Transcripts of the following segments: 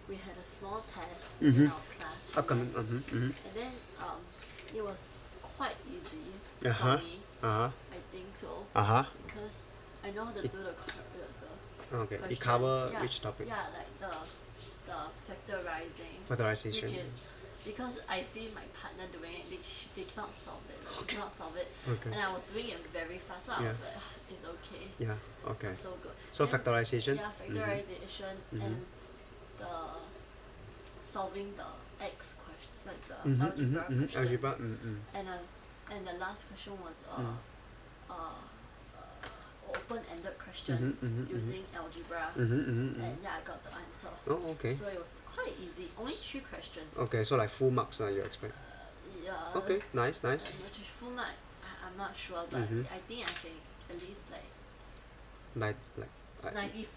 we had a small test in our class. Upcoming. And then it was quite easy Uh-huh. for me. Uh-huh. I think so. Uh-huh. Because I know how to do the Okay. questions. It cover Yeah, which topic? yeah, like the factorizing. Factorization. Which is because I see my partner doing it, they cannot solve it. Like, they cannot solve it. Okay. And I was doing it very fast, so I was like, it's okay. Yeah. Okay. I'm so good. So Then, factorization. yeah, factorization and the solving the X question, like the algebra question. Algebra. And the last question was open-ended question using algebra. And yeah, I got the answer. Oh, okay. So it was quite easy. Only 3 questions. Okay, so like full marks you expect. Yeah. Okay, nice. Which is full mark. I'm not sure, but I think I can at least like 95%. I think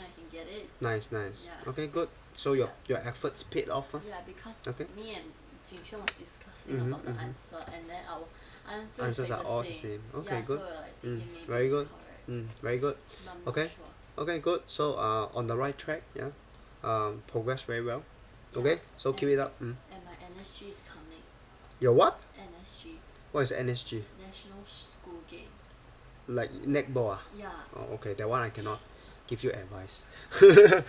I can get it. Nice. Yeah. Okay, good. So your efforts paid off. Yeah, because Okay. me and Jingxuan was discussing about the answer, and then our answers Answers like are the all same. the same. Okay, Yeah, good. So we're like thinking maybe Very it's good. correct. Very good. But I'm Okay. not sure. Okay, good. So on the right track. Yeah. Progress very well. Yeah. Okay, so keep it up. And my NSG is coming. Your what? NSG, What is NSG? National School Game. Like netball. Yeah. Oh, okay. That one I cannot give you advice. That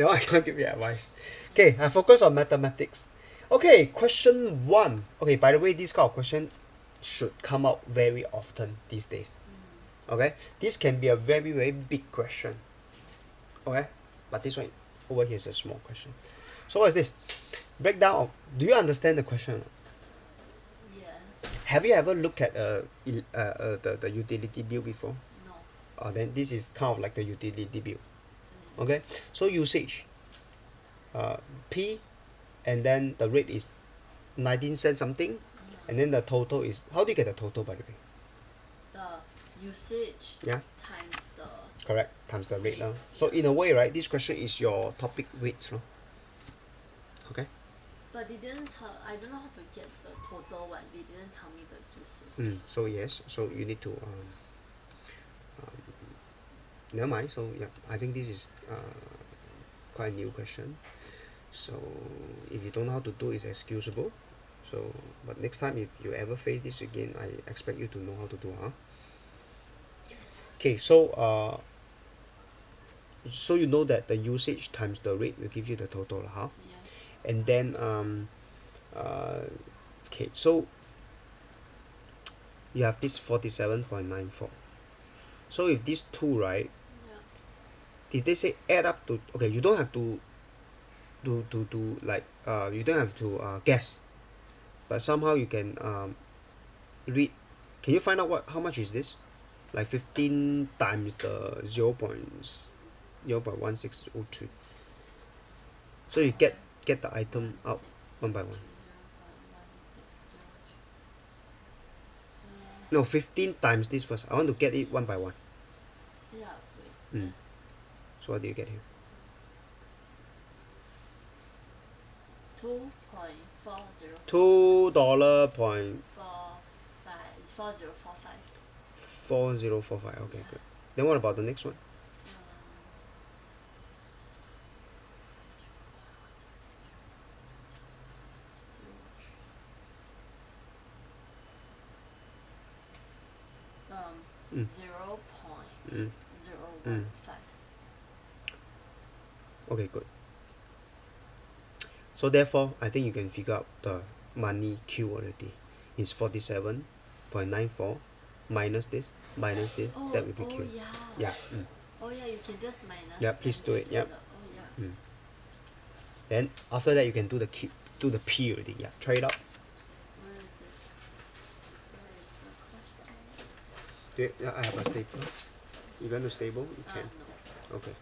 one I can't give you advice. Okay, I focus on mathematics. Okay, question 1. Okay, by the way, this kind of question should come out very often these days. Okay, this can be a very big question. Okay, but this one over here is a small question. So what is this? Breakdown of. Do you understand the question? Yes. Have you ever looked at the utility bill before? No. Then this is kind of like the utility bill. Okay, so usage, P, and then the rate is 19 cents something, and then the total is, how do you get the total, by the way? The usage times the Correct, times the rate. Rate. So in a way, right, this question is your topic weight. Okay. But they didn't tell. I don't know how to get the total one. They didn't tell me the usage. So yes, so you need to never mind. So yeah, I think this is quite a new question. So if you don't know how to do, it's excusable. So but next time if you ever face this again, I expect you to know how to do. Okay, so so you know that the usage times the rate will give you the total, Yeah. and then okay, so you have this 47.94. So if these two, right, Yeah. did they say add up to, okay, you don't have to like you don't have to guess, but somehow you can read. Can you find out how much is this? Like 15 times the 0.1602. So you get the item out one by one. No, 15 times this first. I want to get it one by one. Yeah. Wait. So what do you get here? 2.40. $2.4045. 45. It's 4045. 4045. Okay, good. Then what about the next one? Um. 0.015. Okay, good. So therefore, I think you can figure out the money Q already. It's 47.94 minus this, Oh, that will be Q. yeah. Yeah. Oh yeah, you can just minus. Yeah, please and do it, then yep. Oh yeah. Then after that you can do the Q, do the P already. Yeah, try it out. Where is it? Where is the question? Do it. Yeah, I have a stapler. You want to staple? You can. No. Okay.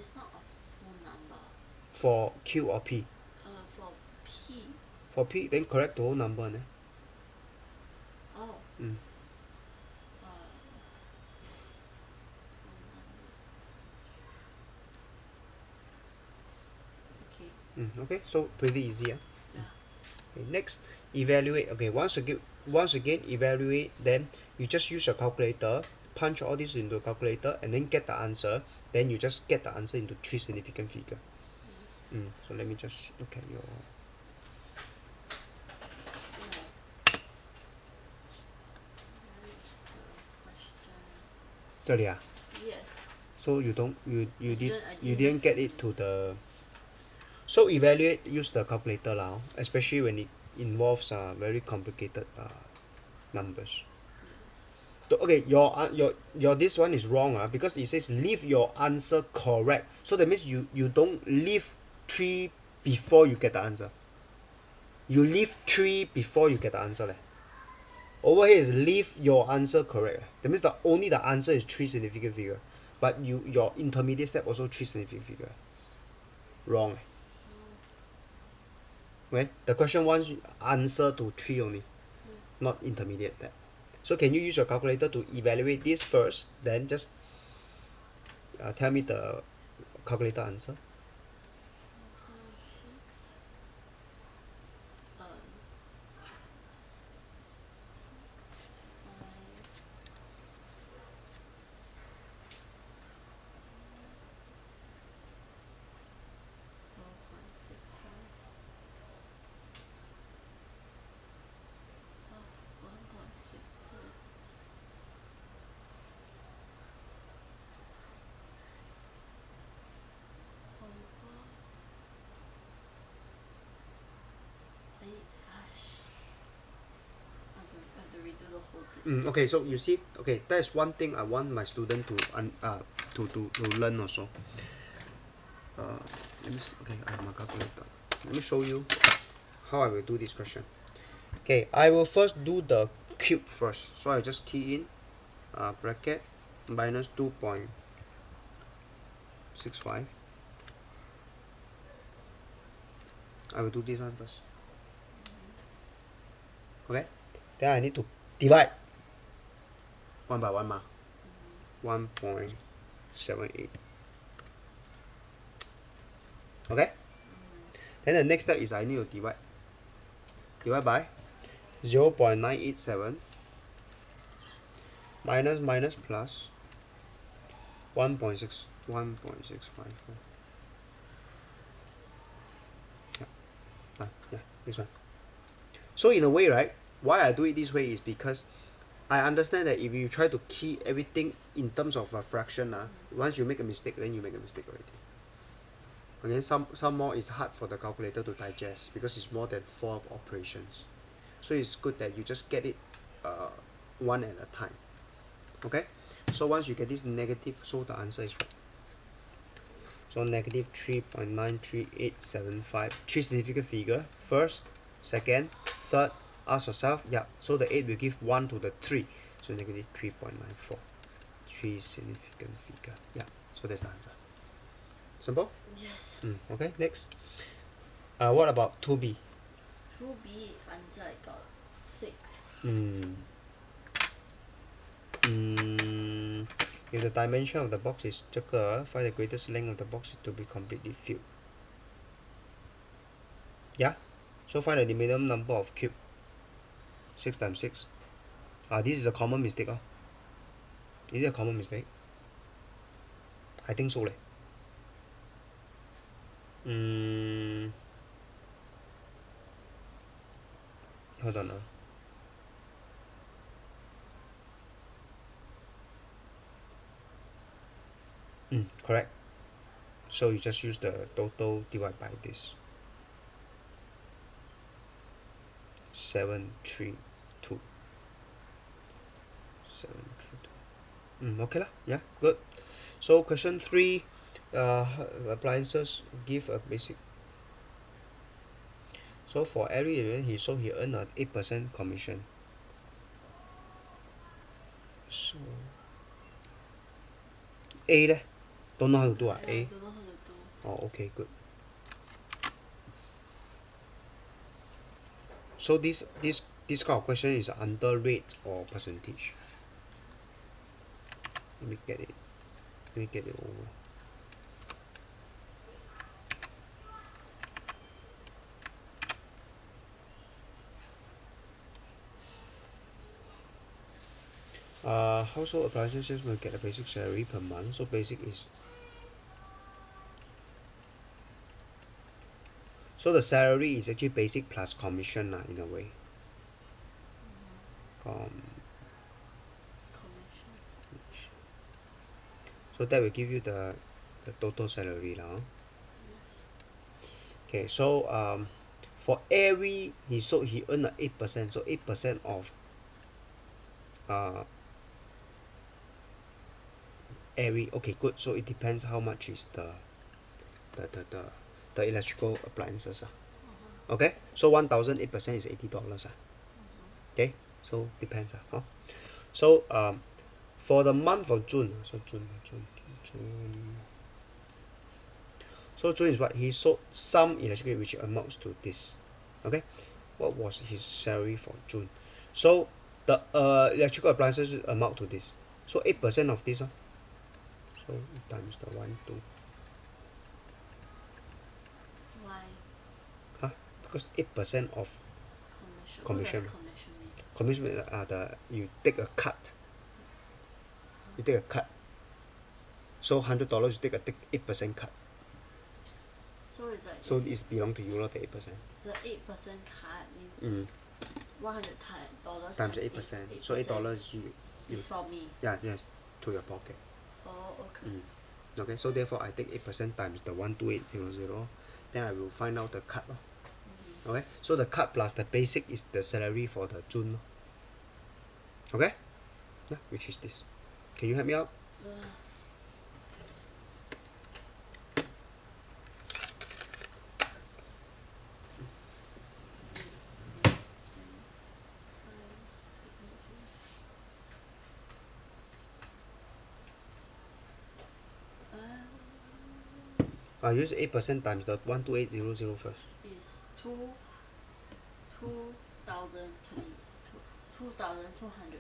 it's not a full number. For Q or P? For P. For P, then correct the whole number. Ne? Oh. Mm. Okay. Okay, so pretty easy. Yeah. Okay, next, evaluate. Okay, once again, evaluate. Then you just use your calculator, punch all this into a calculator, and then get the answer. Then you just get the answer into 3 significant figure. So let me just look at your. Yes. So you I didn't get it to the. So evaluate, use the calculator now, especially when it involves very complicated numbers. Okay, your this one is wrong because it says leave your answer correct. So that means you don't leave 3 before you get the answer. You leave 3 before you get the answer. Over here is leave your answer correct. That means only the answer is 3 significant figure. But your intermediate step also 3 significant figure. Wrong. Okay? The question wants answer to 3 only, not intermediate step. So can you use your calculator to evaluate this first, then just tell me the calculator answer. Okay, so you see, okay, that is one thing I want my student to learn also. Let me see. Okay, I have my calculator. Let me show you how I will do this question. Okay, I will first do the cube first. So I just key in bracket minus 2.65. I will do this one first. Okay, then I need to divide 1 by 1 1.78. Okay, then the next step is I need to divide by 0.987 minus plus 1.654. Yeah, this one. So in a way, right, why I do it this way is because I understand that if you try to key everything in terms of a fraction, once you make a mistake, then you make a mistake already. And then some more is hard for the calculator to digest because it's more than 4 operations. So it's good that you just get it one at a time. Okay? So once you get this negative, so the answer is what? So negative 3.93875. 3 significant figure. First, second, third. Ask yourself, yeah, so the 8 will give 1 to the 3. So negative 3.94. 3 significant figure. Yeah, so that's the answer. Simple? Yes. Okay, next. What about 2b? 2b answer I got 6. If the dimension of the box is 这个, find the greatest length of the box to be completely filled. Yeah? So find the minimum number of cube. 6 times 6. This is a common mistake. Is it a common mistake? I think so. Hold on. Correct. So you just use the total divided by this. 732. 732. Okay lah. Yeah, good. So question 3, appliances give a basic. So for every event he earned an 8% commission. So A don't know how to do. A. Oh, okay, good. So this kind of question is under rate or percentage. Let me get it. Let me get it over. Household appliances will get a basic salary per month. So basic is, so the salary is actually basic plus commission in a way. Commission. So that will give you the total salary lah. Okay, so for every he earned 8%, so 8% of every, okay, good. So it depends how much is the electrical appliances. Okay, so 1,000 8% is $80. Okay, so depends. So for the month of June, so June. So June is what? He sold some electrical which amounts to this. Okay, what was his salary for June? So the electrical appliances amount to this. So 8% of this. So times the 1, 2. Why? Huh? Because 8% of Commission. commission. What does commission mean? Commission you take a cut. You take a cut. So $100 you take 8% cut. So it's like. So it's belong to you, the 8%. The 8% cut means $100 Times 8%. So $8 you is for me. yeah, yes, to your pocket. Oh, okay. Okay, so therefore I take 8% times the 12800, then I will find out the cut. Okay, so the cut plus the basic is the salary for the June. Okay, yeah, which is this. Can you help me out? I use 8% times the 12800 first. Is 2,224. 2,200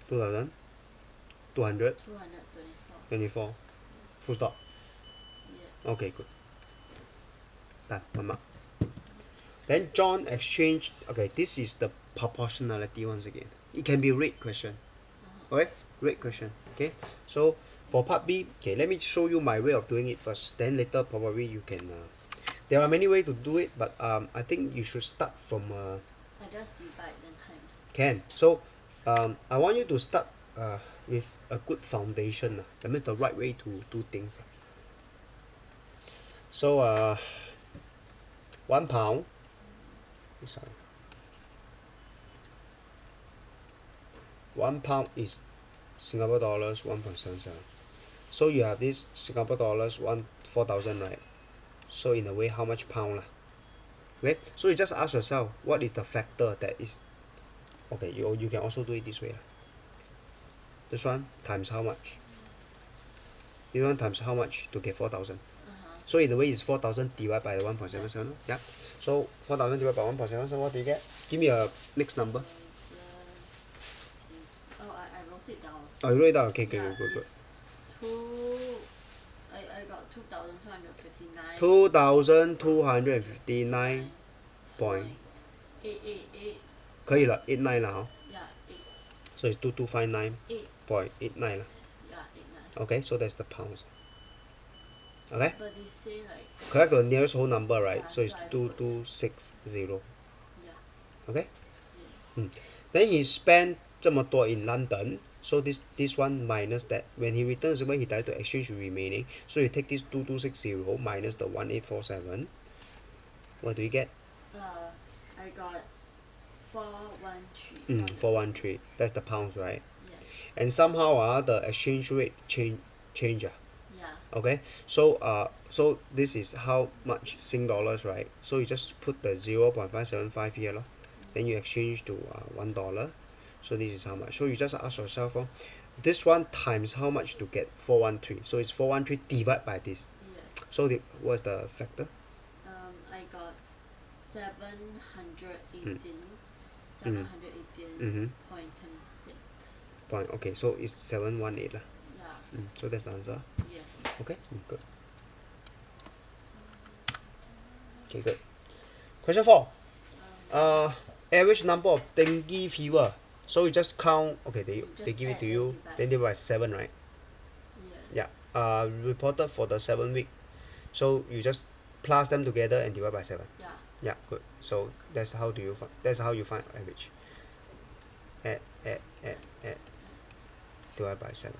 224. 24. Full stop. Yeah. Okay, good. Done. 1 mark. Then John exchanged. Okay, this is the proportionality once again. It can be rate question. Okay, rate question. Okay, so for part B, okay, let me show you my way of doing it first. Then later probably you can. There are many ways to do it, but I think you should start from. I just divide then times. Can. So I want you to start with a good foundation. That means the right way to do things. So £1. Sorry. £1 is Singapore dollars 1.77. So you have this Singapore dollars 4,000, right? So in a way, how much pound lah? Okay. So you just ask yourself, what is the factor that is okay? You can also do it this way. This one times how much? This one times how much to get 4,000? So in a way, it's 4,000 divided by the 1.77. Yeah. So 4,000 divided by 1.77. What do you get? Give me a mixed number. I wrote it down. Oh, you wrote it down. Okay, Yeah, good. I got 2,259. 2,259 point 888. 可以了 89了 Yeah, 8. So it's 2259.89 Yeah, 89. Okay, so that's the pounds. Okay, But they say like. correct the nearest whole number, right? Yeah, So it's so I put- 2260. Yeah. Okay, Yes. then he spent 这么多 in London. So this one minus that. When he returns away, he tried to exchange the remaining. So you take this 2260 minus the 1847. What do you get? I got 413. 413. That's the pounds, right? Yes. And somehow the exchange rate change. Yeah. Okay, so this is how much Sing dollars, right? So you just put the 0.575 here, then you exchange to $1. So this is how much. So you just ask yourself, this one times how much to get 413. So it's 413 divided by this. Yes. So what's the factor? I got 718. Mm. 718.26. Point. Okay, so it's 718 lah. Yeah. So that's the answer. Yes. Okay, good. Okay, good. Question 4. Average number of dengue fever. So you just count. Okay, they Just give it add to and you. divide. Then divide by 7, right? Yes. Yeah. Reported for the 7 week. So you just plus them together and divide by 7. Yeah. Yeah, good. So that's how you find average. Add, divide by 7.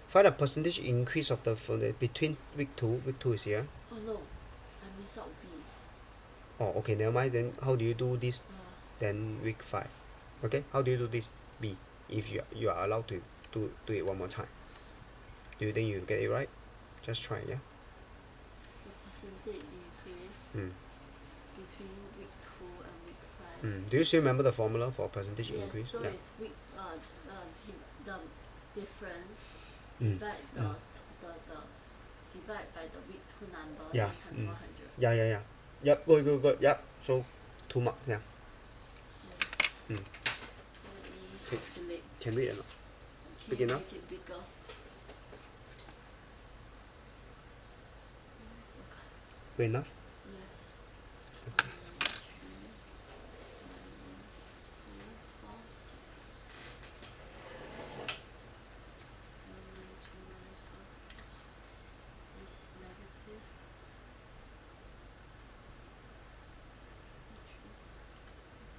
Find a percentage increase of the between week 2. Week 2 is here. Oh no, I missed out B. Oh, okay, never mind. Then how do you do this? Uh, Then week 5. Okay, how do you do this? B. If you are allowed to do it one more time. Do you think you get it right? Just try, yeah. the percentage increase Mm. between week 2 and week 5. Do you still remember the formula for percentage Yes, increase? so Yeah. it's week the difference Mm. divide the divide by the week 2 number, Yeah. then times 100. Yeah. Yep, good. Yep. So 2 marks, yeah. Yes. Mm. Let me Okay. calculate. Can read or not? Can Big you enough? make it bigger? Yes, okay. Good enough? Yes. Okay. 3 minus 4, 6. 1 minus 2 minus 4 is negative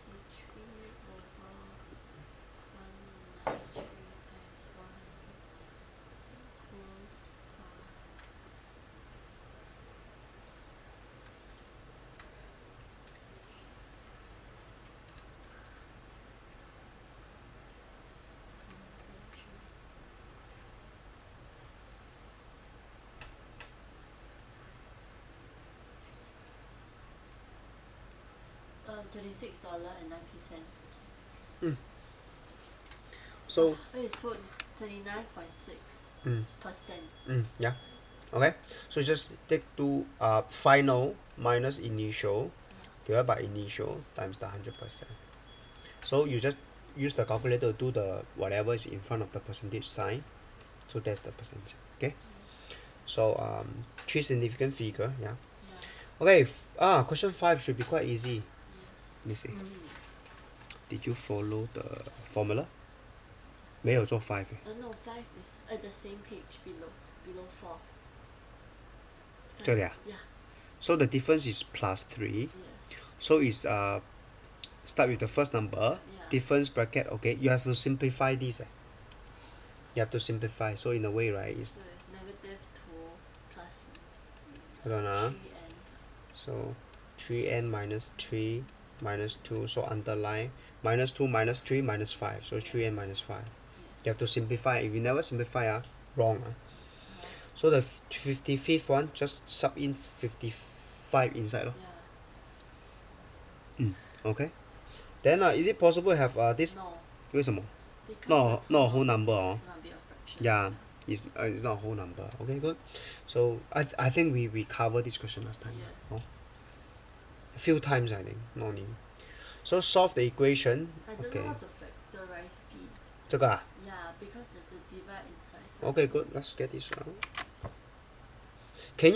53 over 193 times 100 equals $26.90. So It's 29.6%. yeah. Okay. So just take final minus initial divided by initial times the 100%. So you just use the calculator to do the whatever is in front of the percentage sign. So that's the percentage. Okay. So 3 significant figure. Yeah. Yeah. Okay. Question 5 should be quite easy. Yes. Let me see. Did you follow the formula? 没有做 5 No, 5 is at the same page below 4. 这里啊 Yeah. So the difference is plus 3. Yes. So it's start with the first number. Yeah. Difference bracket. Okay. You have to simplify this. You have to simplify. So in a way, right? It's So it's negative 2 plus hold on, 3n. So 3n minus 3 minus 2. So underline minus 2 minus 3 minus 5. So 3n minus 5. You have to simplify. If you never simplify, wrong. So the 55th one, just sub in 55 inside. Yeah. Okay. Then is it possible to have this? No. 为什么 Because not a whole number. It's gonna be a fraction. Yeah, it's not a whole number. Okay, good. So I think we covered this question last time. Yes. Oh? A few times I think. No need. So solve the equation. I don't Okay. know how to factorize B. 这个啊 Yeah, because there's a divide inside. So Okay, good. Let's get this one. Can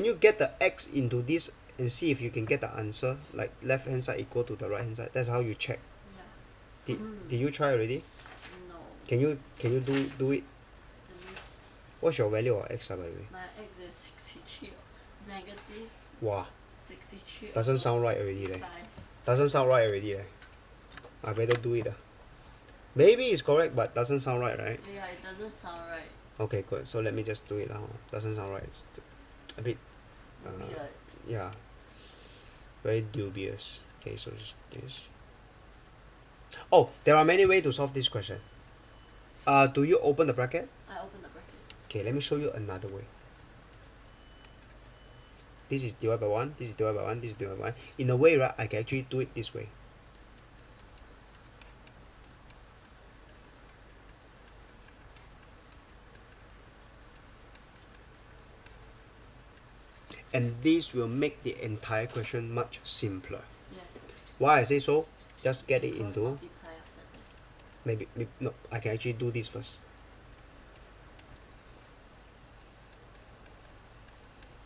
you get the x into this and see if you can get the answer like left hand side equal to the right hand side? That's how you check. yeah. Did you try already? No. Can you do it? That means What's your value of x by the way? my x is 63. Negative Wow, 63. doesn't sound right already. 5. Doesn't sound right already. I better do it. Maybe it's correct, but doesn't sound right, right? Yeah, it doesn't sound right. Okay, good. So let me just do it now. Doesn't sound right. It's a bit, Weird. yeah, very dubious. Okay, so just this. Oh, there are many ways to solve this question. Do you open the bracket? I open the bracket. Okay, let me show you another way. This is divided by 1, this is divided by 1, this is divided by 1. In a way, right, I can actually do it this way. And this will make the entire question much simpler. Yes. Why I say so? Just get it into Multiply after that. maybe no, I can actually do this first.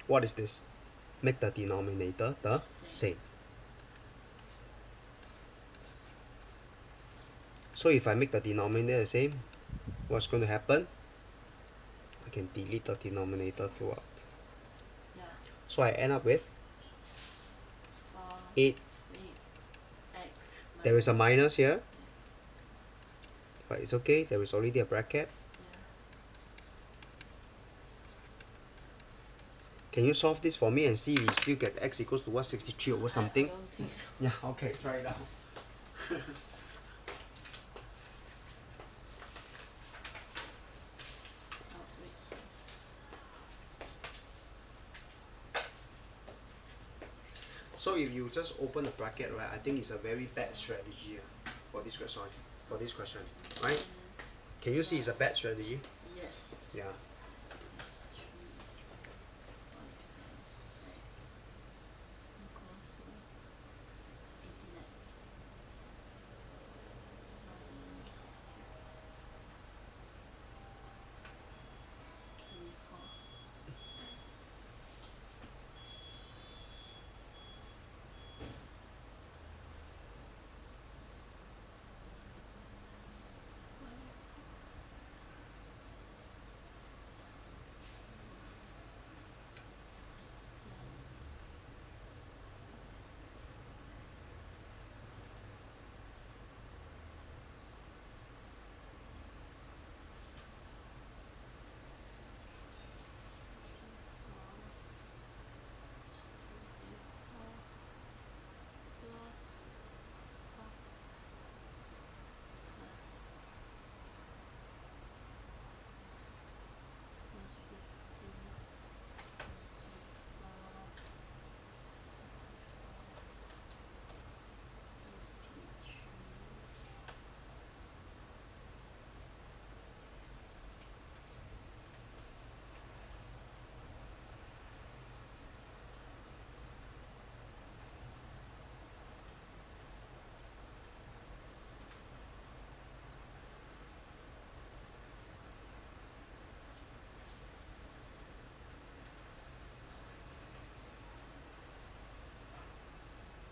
What is this? Make the denominator the same. So if I make the denominator the same, what's going to happen? I can delete the denominator throughout. Yeah. So I end up with 8. X. There is a minus here, but it's okay, there is already a bracket. Yeah. Can you solve this for me and see if you still get x equals to what, 63 over something? I don't think so. Yeah, okay, try it out. Oh, wait. So if you just open the bracket, right, I think it's a very bad strategy for this question. Right? Can you see it's a bad strategy? Yes. Yeah.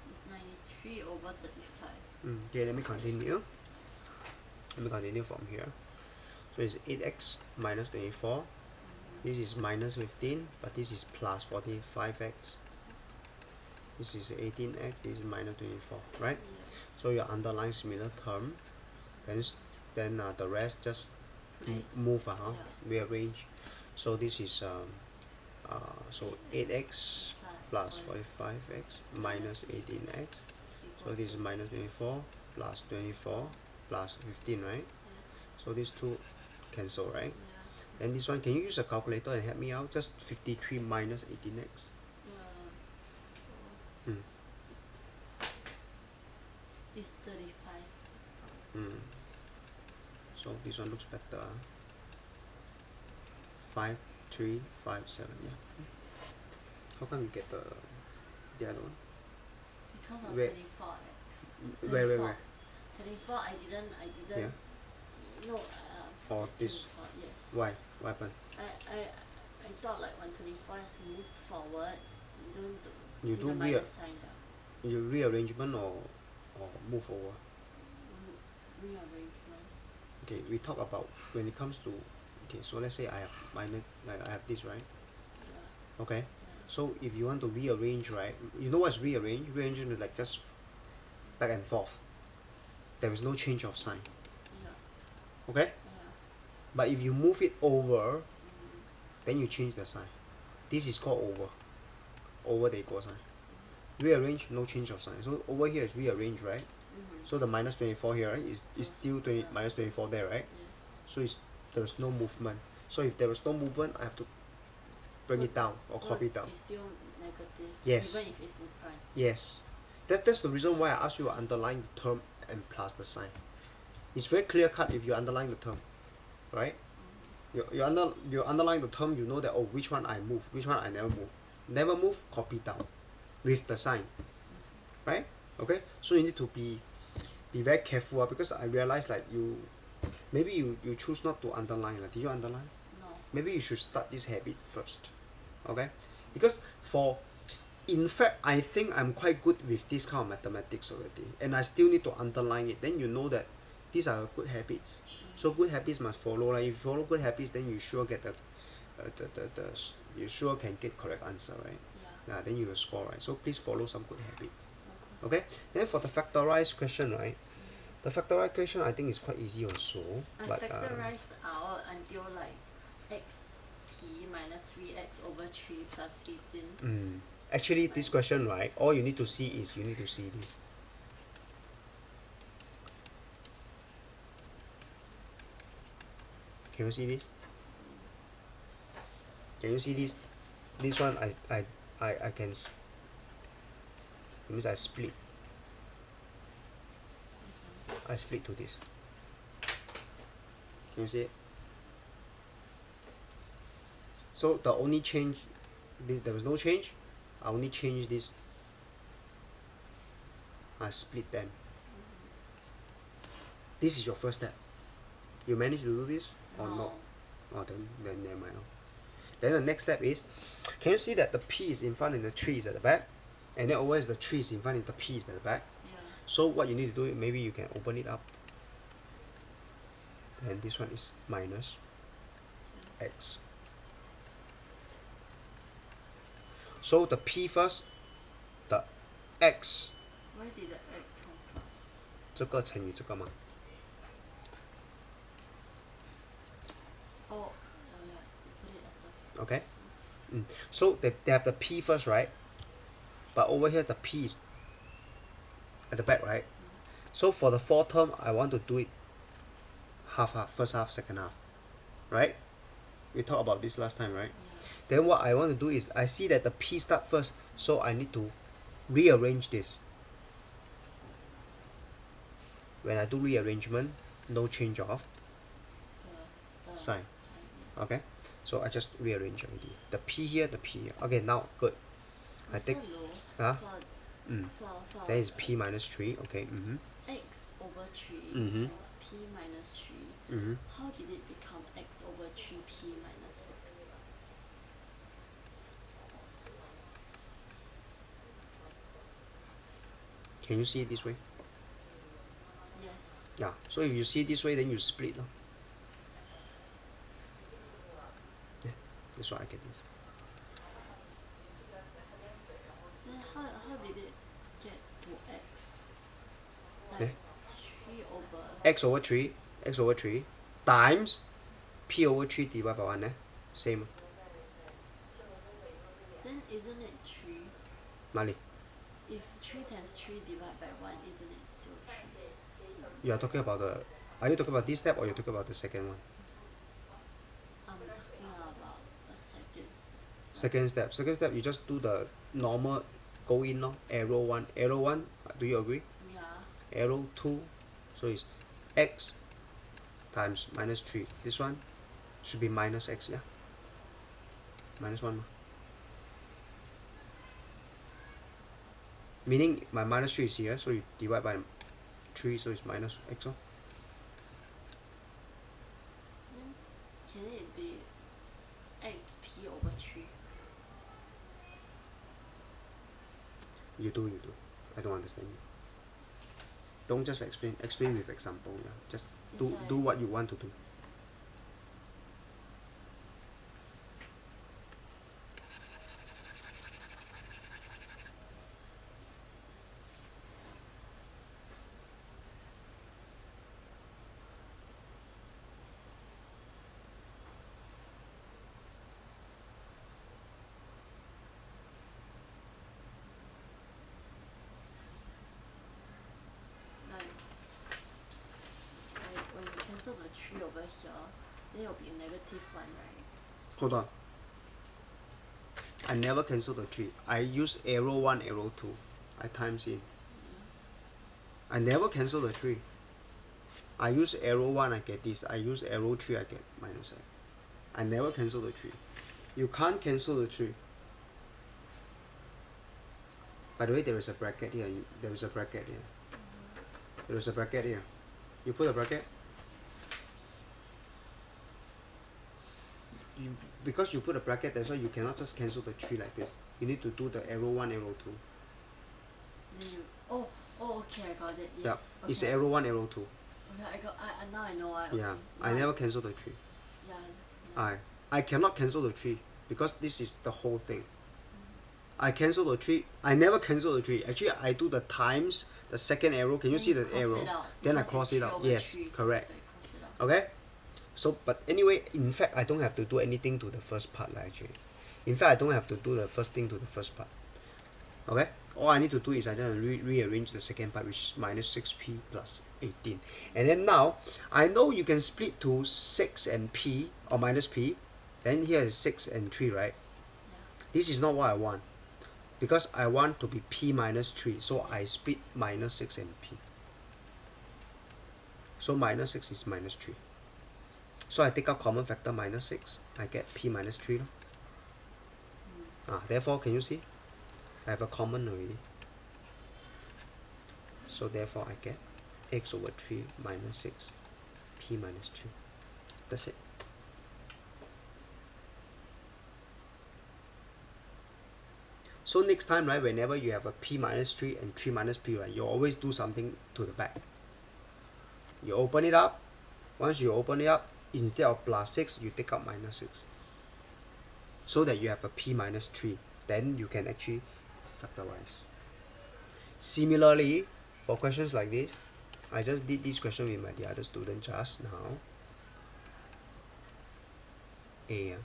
It's 93 over 35. Okay, let me continue. From here. So it's 8x minus 24. This is minus 15, but this is plus 45x. This is 18x, this is minus 24, right? Yeah. So you underline similar term, then the rest just move, rearrange. So this is so 8x plus 45x minus 18x. So this is minus 24 plus 24 plus 15, right? Yeah. So these two cancel, right? Yeah. And this one, can you use a calculator and help me out? Just 53 minus 18x. Yeah. It's 35. So this one looks better. 5, 3, 5, 7. Yeah. How come you get the other one? Because of Where? 24x. Where? 34, I didn't. Yeah. No. Or this? 24, yes. Why? What happened? I thought like when 24 has moved forward, you You don't do see the minus sign down. You rearrangement or move over? Rearrangement. Okay, we talk about when it comes to, okay, so let's say I have minus, like I have this, right? Yeah. Okay. Yeah. So if you want to rearrange, right, you know what's rearrange? Rearrangement is like just back and forth. There is no change of sign. Yeah. Okay? Yeah. But if you move it over, then you change the sign. This is called over. Over the equal sign. Rearrange, no change of sign. So over here is rearrange, right? So the minus 24 here, right, is still minus 24 there, right? Yeah. So there's no movement. So if there is no movement, I have to bring it down or copy it down. It's still negative. Yes. Even if it's in front. Yes. That's the reason why I asked you to underline the term and plus the sign. It's very clear cut if you underline the term, right? You underline the term, you know that, oh, which one I move, which one I never move. never move, copy down with the sign, right? Okay, so you need to be very careful because I realize like maybe you choose not to underline. Did you underline? No. Maybe you should start this habit first, okay? Because in fact, I think I'm quite good with this kind of mathematics already, and I still need to underline it. Then you know that these are good habits. So good habits must follow. Like if you follow good habits, then you sure get you sure can get correct answer, right? Yeah. Then you will score, right? So please follow some good habits. Okay. Then for the factorized question, right? The factorized question I think is quite easy also. I but factorized out until like x p minus 3x over 3 plus 18. Actually, this question, right? All you need to see is this. Can you see this? Can you see this? This one I can. It means I split. I split to this. Can you see it? So the only change, there was no change. I only change this. I split them. This is your first step. You managed to do this or not? Oh, then never mind. Then the next step is, can you see that the P is in front and the 3 is at the back? And then always the 3 is in front and the P is at the back. Yeah. So what you need to do, maybe you can open it up. And this one is minus x. So the P first, the x. Where did the x come from? 这个乘以这个嘛。Oh, yeah, you put it as a. Okay. So they have the P first, right? But over here the P is at the back, right? So for the fourth term, I want to do it half, first half, second half, right? We talked about this last time, right? Yeah. Then what I want to do is, I see that the P start first, so I need to rearrange this. When I do rearrangement, no change of The sign. yeah. Okay, so I just rearrange already. The P here, the P here. Okay, now good. I take. For Then is P minus 3. Okay. x over 3 Mhm. times p minus 3. How did it become x over 3p minus x? Can you see it this way? Yes. Yeah. So if you see it this way, then you split. Yeah, that's what I get. Then how did it get to x? Like Yeah. 3 over. X over 3 times P over 3 divided by 1. Same. Then isn't it 3? 哪里? If 3 times 3 divided by 1, isn't it still 3? You are talking about are you talking about this step or you're talking about the second one? I'm talking about the second step. Second step, you just do the normal go in, arrow 1. Arrow 1, do you agree? Yeah. Arrow 2, so it's x times minus 3. This one should be minus x, yeah? Minus 1. Meaning my minus 3 is here, so you divide by 3, so it's minus x. Then can it be xp over 3? You do. I don't understand you. Don't just explain with example, yeah. Just do what you want to do. Like when you cancel the 3 over here, then it will be a negative 1, right? Hold on. I never cancel the 3. I use arrow 1, arrow 2. I times in. I never cancel the 3. I use arrow 1, I get this. I use arrow 3, I get minus x. I never cancel the 3. You can't cancel the 3. By the way, there is a bracket here. There is a bracket here. There is a bracket here. You put a bracket. Because you put a bracket, that's why you cannot just cancel the 3 like this. You need to do the arrow 1, arrow 2. Then you, okay, I got it. Yes. Yeah, Okay. it's arrow 1, arrow 2. Okay, now I know why. Okay. Yeah, Now I never cancel the 3. Yeah, it's okay. I cannot cancel the 3 because this is the whole thing. I cancel the 3. I never cancel the 3. Actually, I do the times the second arrow. Can you see the arrow? Then I cross it out. Yes, 3, correct. So cross it out. Okay. So, but anyway, in fact, I don't have to do anything to the first part actually. In fact, I don't have to do the first thing to the first part. Okay. All I need to do is I just rearrange the second part, which is minus 6p plus 18. And then now, I know you can split to 6 and p, or minus p. Then here is 6 and 3, right? Yeah. This is not what I want. Because I want to be p minus 3. So I split minus 6 and p. So minus 6 is minus 3. So I take out common factor minus 6. I get p minus 3. Therefore, can you see? I have a common already. So therefore I get x over 3 minus 6 p minus 3. That's it. So next time, right, whenever you have a p minus 3 and 3 minus p, right, you always do something to the back. You open it up. Once you open it up, instead of plus 6, you take out minus 6. So that you have a p minus 3. Then you can actually factorize. Similarly, for questions like this, I just did this question with the other student just now. A.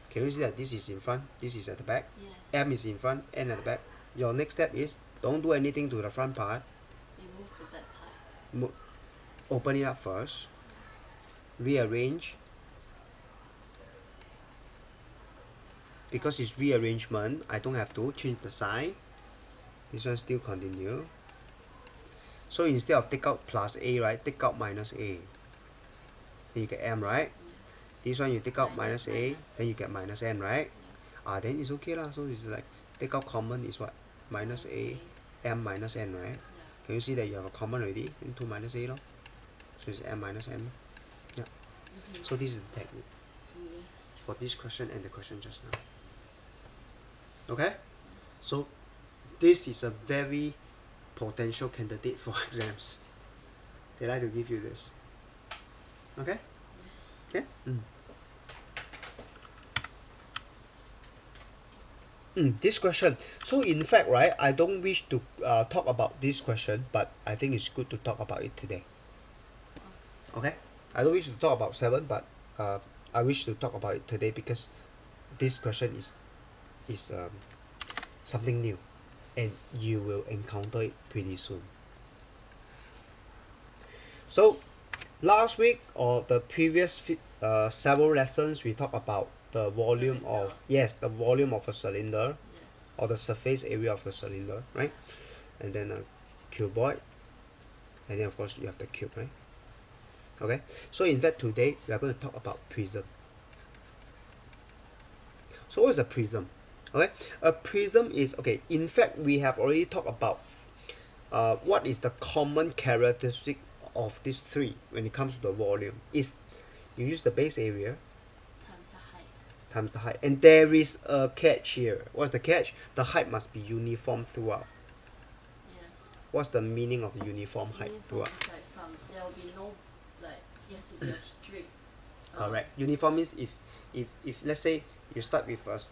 Can you see that this is in front, this is at the back? Yes. M is in front, N at the back. Your next step is, don't do anything to the front part. Remove the back part. Open it up first. Rearrange. Because it's rearrangement, I don't have to change the sign. This one still continue. So instead of take out plus A, right, take out minus A. Then you get M, right? Yeah. This one you take out Minus, minus A, minus. then you get minus N, right? Yeah. Then it's okay lah. So it's like take out common is what? Minus A, M minus N, right? Yeah. Can you see that you have a common already? Into minus A, lor. So it's M minus N. Yeah. So this is the technique Yes. for this question and the question just now. Okay? So this is a very potential candidate for exams. They like to give you this. Okay? Yes. Okay? This question. So in fact, right, I don't wish to talk about this question, but I think it's good to talk about it today. Okay? I don't wish to talk about 7, but I wish to talk about it today because this question is something new and you will encounter it pretty soon. So last week or the previous several lessons we talked about the volume of the volume of a cylinder. Yes. Or the surface area of the cylinder, right? And then a cuboid, and then of course you have the cube, right? Okay, so in fact today we are going to talk about prism. So what is a prism? Okay, a prism is, okay, in fact we have already talked about what is the common characteristic of these three when it comes to the volume. Is you use the base area times the height, and there is a catch here. What's the catch? The height must be uniform throughout. Yes. What's the meaning of uniform height Uniform throughout? is like there will be no, like, it has to be a straight. Correct. Uniform means if let's say you start with a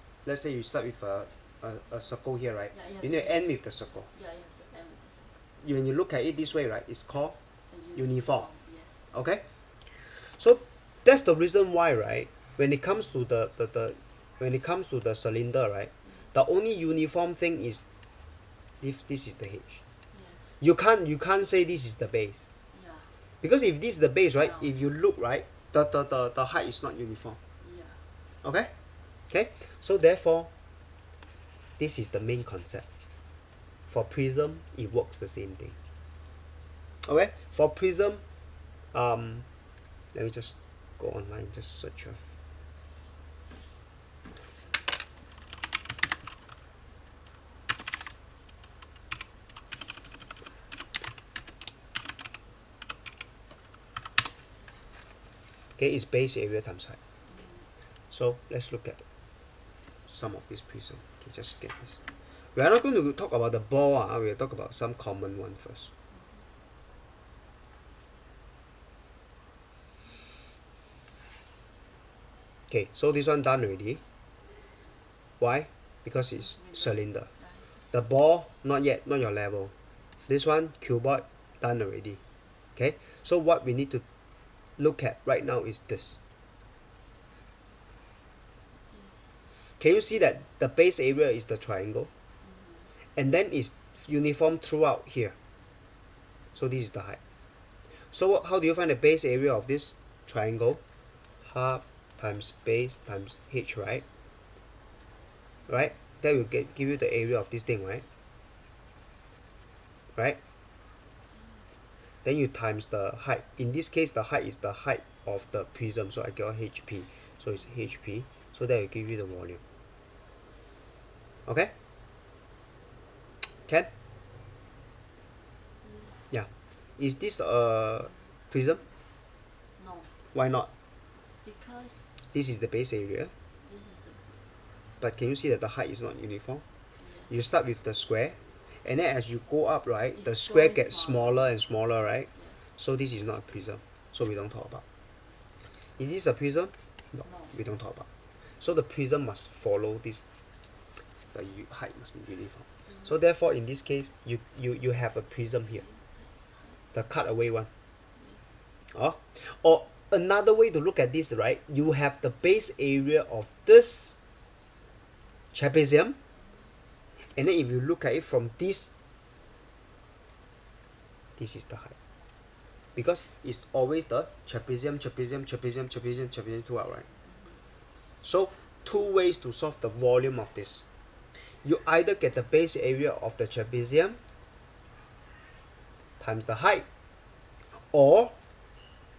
circle here, right? Yeah, you need to end with the circle. Yeah, you have to end with the circle. When you look at it this way, right, it's called A uniform. Yes. Okay. So that's the reason why, right? When it comes to the cylinder, right, the only uniform thing is if this is the H. Yes. You can't say this is the base. Yeah. Because if this is the base, right, Yeah. if you look, right, the height is not uniform. Yeah. Okay? Okay? So therefore, this is the main concept. For prism, it works the same thing. Okay? For prism, let me just go online, just search of Okay, it's base area times height. So let's look at some of this prism. Okay, just get this. We are not going to talk about the ball, we will talk about some common one first. Okay, so this one done already. Why? Because it's cylinder. The ball, not yet, not your level. This one, cuboid, done already. Okay, so what we need to look at right now is this. Can you see that the base area is the triangle? And then it's uniform throughout here. So this is the height. So how do you find the base area of this triangle? Half times base times h, right? Right? That will give you the area of this thing, right? Right? Then you times the height. In this case, the height is the height of the prism, so I get HP. So it's HP. So that will give you the volume. Okay? Can? Yeah. Is this a prism? No. Why not? Because This is the base area. this is a, But can you see that the height is not uniform? yes. You start with the square, and then as you go up, right, It's the square growing gets smaller and smaller, right? Yes. So this is not a prism. So we don't talk about. Is this a prism? No, No. we don't talk about. So the prism must follow this. The height must be uniform. So therefore, in this case, you have a prism here, the cut away one. Or another way to look at this, right? You have the base area of this trapezium, and then if you look at it from this is the height, because it's always the trapezium throughout, right? So two ways to solve the volume of this. You either get the base area of the trapezium times the height, or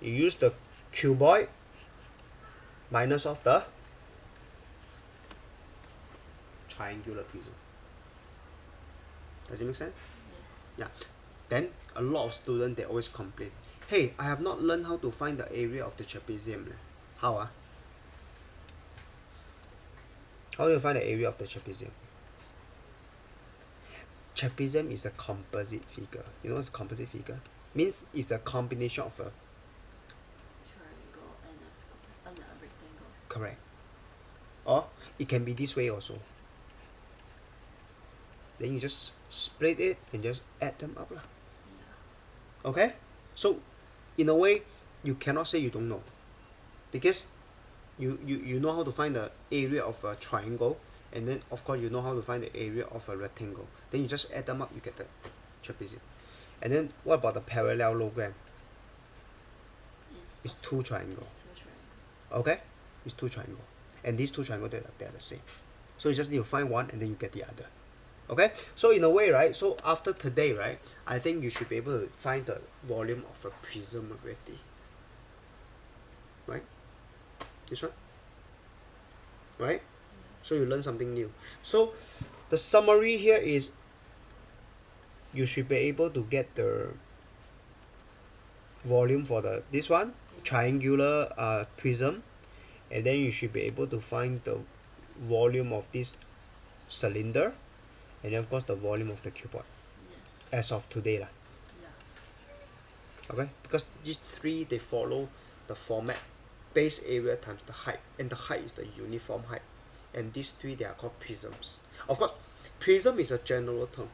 you use the cuboid minus of the triangular prism. Does it make sense? Yes. Yeah. Then a lot of students, they always complain, hey, I have not learned how to find the area of the trapezium. How? How do you find the area of the trapezium? Trapezium is a composite figure. You know what's a composite figure? Means it's a combination of a Triangle and a square and a rectangle. correct. Or it can be this way also. Then you just split it and just add them up. Yeah. Okay? So in a way, you cannot say you don't know. Because you know how to find the area of a triangle, and then of course you know how to find the area of a rectangle. Then you just add them up, you get the trapezium. And then what about the parallelogram? It's two triangles. It's two triangles. Okay? It's two triangles. And these two triangles, they are the same. So you just need to find one and then you get the other. Okay? So in a way, right? So after today, right? I think you should be able to find the volume of a prism already. Right? This one? Right? So you learn something new. So the summary here is you should be able to get the volume for this one, triangular prism, and then you should be able to find the volume of this cylinder, and then of course the volume of the cuboid Yes. as of today lah. Yeah. Okay, because these three, they follow the format base area times the height, and the height is the uniform height, and these three, they are called prisms. Of course, prism is a general term,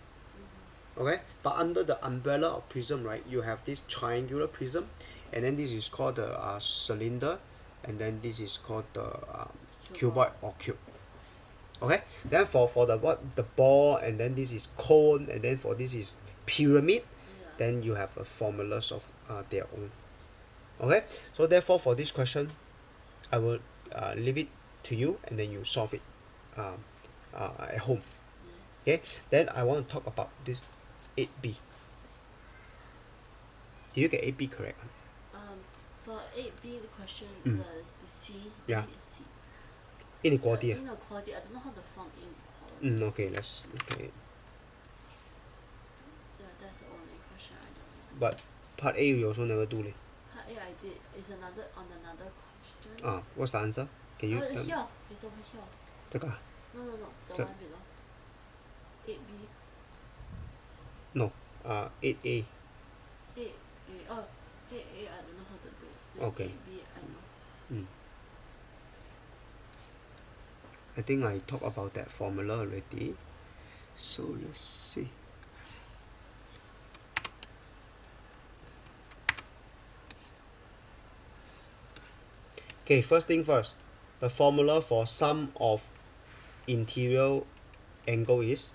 okay, but under the umbrella of prism, right, you have this triangular prism, and then this is called the cylinder, and then this is called the cuboid or cube. Okay, then for the ball, and then this is cone, and then for this is pyramid, Yeah. then you have a formulas of their own. Okay, so therefore for this question, I will leave it to you, and then you solve it at home. Yes. Okay, then I want to talk about this 8B. Did you get 8B correct? For 8B, the question, Mm. the C, Yeah. B is C. Inequality. Inequality, I don't know how to form inequality. Okay, let's look at it. Yeah, that's the only question I don't know. But part A you also never do leh. Part I did. It's another on another question. What's the answer? Can you tell me? Here. It's over here. 这个 No, the one below. 8B. No. 8A. 8A. Oh, 8A I don't know how to do. Then Okay. 8B I know. I think I talked about that formula already. So let's see. Okay, first thing first. The formula for sum of interior angle is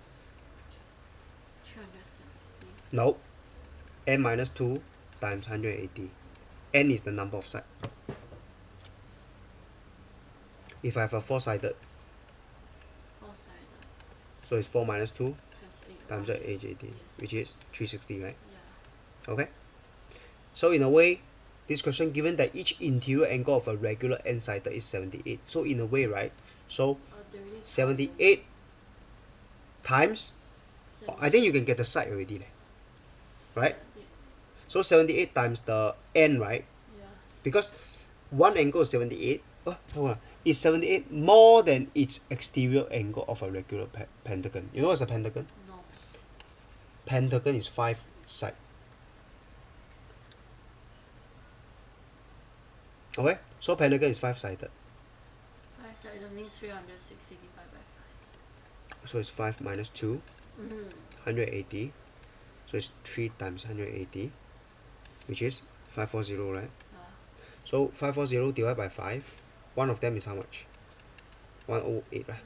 360. no. N minus 2 times 180. N is the number of sides. If I have a four-sided, 4-sided. so it's 4 minus 2 Times times 880, yes. which is 360, right? Yeah. Okay. So in a way, this question given that each interior angle of a regular n-sided is 78. So in a way, right? So 78 times, I think you can get the side already, right? So 78 times the n, right? Yeah. Because one angle is 78. Hold on. Is 78 more than its exterior angle of a regular pentagon? You know what's a pentagon? No. Pentagon is 5 sides. Okay, so pentagon is 5-sided. 5-sided means 360 divided by 5. So it's 5 minus 2, 180. So it's 3 times 180, which is 540, right? So 540 divided by 5. One of them is how much? 108, right?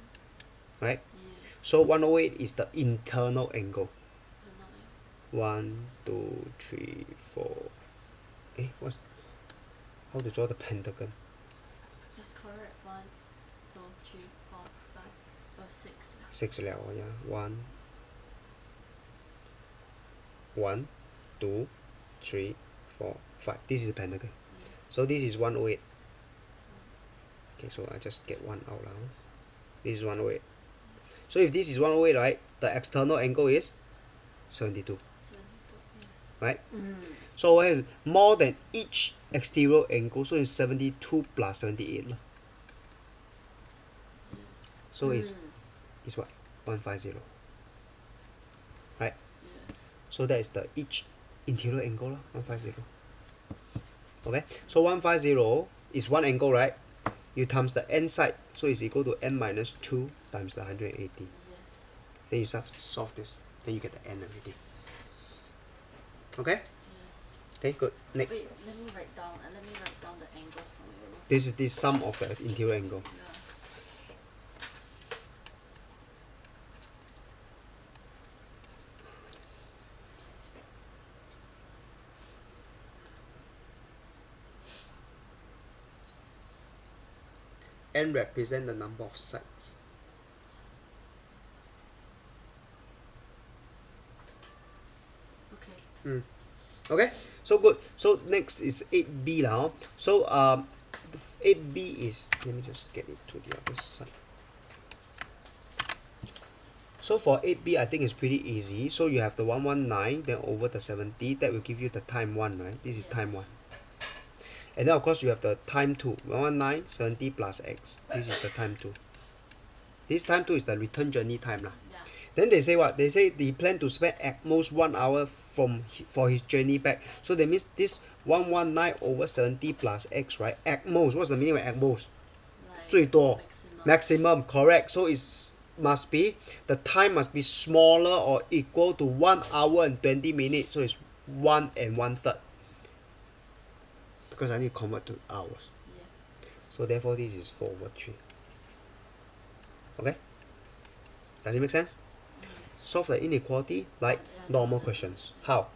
Right? Yes. So 108 is the internal angle. 1, 2, 3, 4. What's how to draw the pentagon? Just correct. 1, 2, 3, 4, 5, or 6. 6 liao, yeah. 1, 2, 3, 4, 5. This is a pentagon. Yes. So this is 108. Okay, so I just get 1 out now. This is 108. So if this is 108, right, the external angle is 72. 72, yes. Right? So what is more than each exterior angle? So it's 72 plus 78. Yes. So it's what? 150. Right? Yes. So that is the each interior angle, 150. Okay? So 150 is one angle, right? You times the n side, so it's equal to n minus 2 times the 180. Yes. Then you start to solve this, then you get the n already. Okay? Yes. Okay, good. Next. Wait, let me write down the angle for you. This is the sum of the interior angle. Yeah. N represent the number of sides. Okay. Okay, so good. So next is 8B now. So 8B is, let me just get it to the other side. So for 8B, I think it's pretty easy. So you have the 119, then over the 70, that will give you the time 1, right? This is time 1. And then of course you have the time 2, 119, 70 plus x. This is the time 2. This time 2 is the return journey time lah. Yeah. Then they say what? They say they plan to spend at most 1 hour for his journey back. So that means this 119 over 70 plus x, right? At most. What's the meaning of at most? Like 最多 maximum. Maximum, correct. So it's must be, the time must be smaller or equal to 1 hour and 20 minutes. So it's 1 and 1/3. Because I need to convert to hours. Yeah. So therefore this is 4 over 3. Okay? Does it make sense? Solve the inequality like normal questions. How?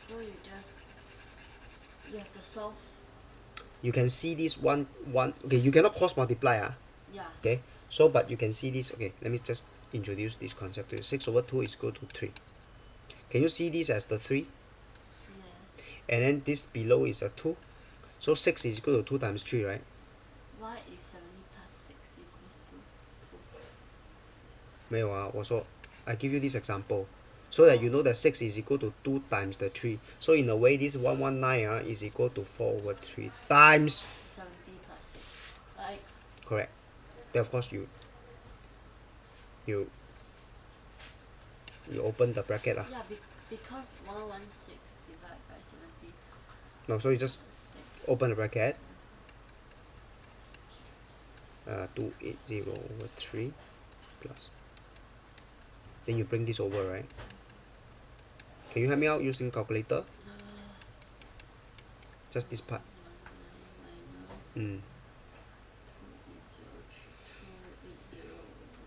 So you have to solve. You can see this one. Okay, you cannot cross multiply. Yeah. Okay? So, but you can see this. Okay, let me just introduce this concept to you. 6 over 2 is equal to 3. Can you see this as the 3? Yeah. And then this below is a 2. So 6 is equal to 2 times 3, right? Why is 70 plus 6 equals to 2? 没有啊，我说 I give you this example. so that you know that 6 is equal to 2 times the 3. So in a way, this 119 is equal to 4 over 3 times 70 plus 6. X. correct. Then of course you open the bracket lah. Yeah, because 116 divided by 70. No, so you just open the bracket. 280 over 3 plus. Then you bring this over, right? Can you help me out using calculator? Just this part. 19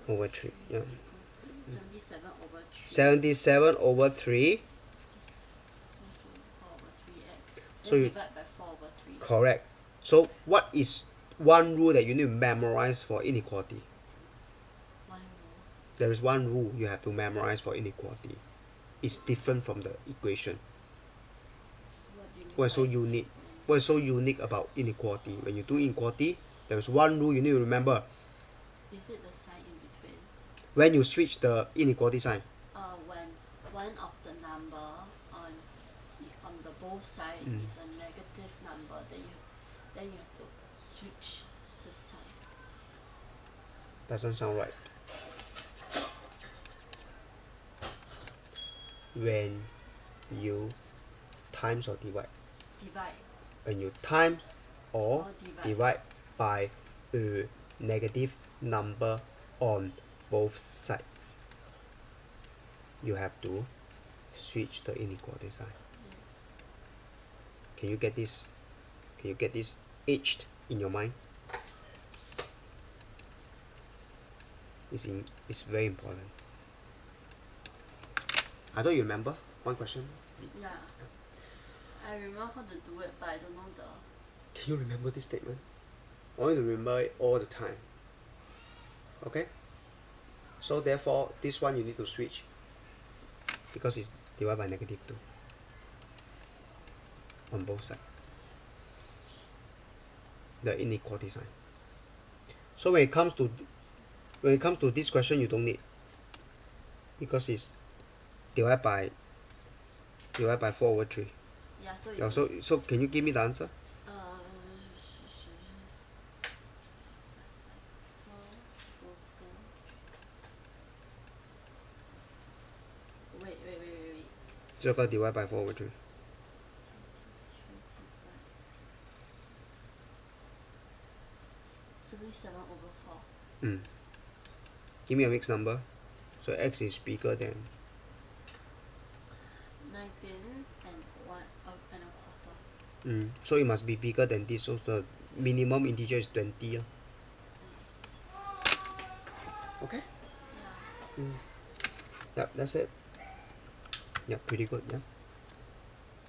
Over 3, yeah. 77 over 3. 77 over 3. So 4 over 3x. So Then you divide by 4 over 3. correct. So what is one rule that you need to memorize for inequality? One rule. There is one rule you have to memorize for inequality. It's different from the equation. What do you mean What's so by unique? different? What's so unique about inequality? When you do inequality, there is one rule you need to remember. Is it the sign in between? When you switch the inequality sign. When one of the number on the both side is a negative number, then you have to switch the sign. Doesn't sound right. When you times or divide. Divide. When you times or Or divide by a negative number on both sides, you have to switch the inequality sign. Can you get this? Can you get this etched in your mind? It's very important. I don't you remember one question. Yeah. I remember how to do it, but I don't know the. Can you remember this statement? I want you to remember it all the time. Okay? So therefore, this one you need to switch because it's divided by negative 2 on both sides. The inequality sign. So when it comes to this question, you don't need, because it's divided by 4 over 3. Yeah. So. Yeah, so can you give me the answer? Wait. So got divided by 4 over 3. 77 over 4. Give me a mixed number. So x is bigger than 19 and 1 and a quarter. so it must be bigger than this. So the minimum integer is 20. Okay? Yep, that's it. Yep, pretty good, yeah.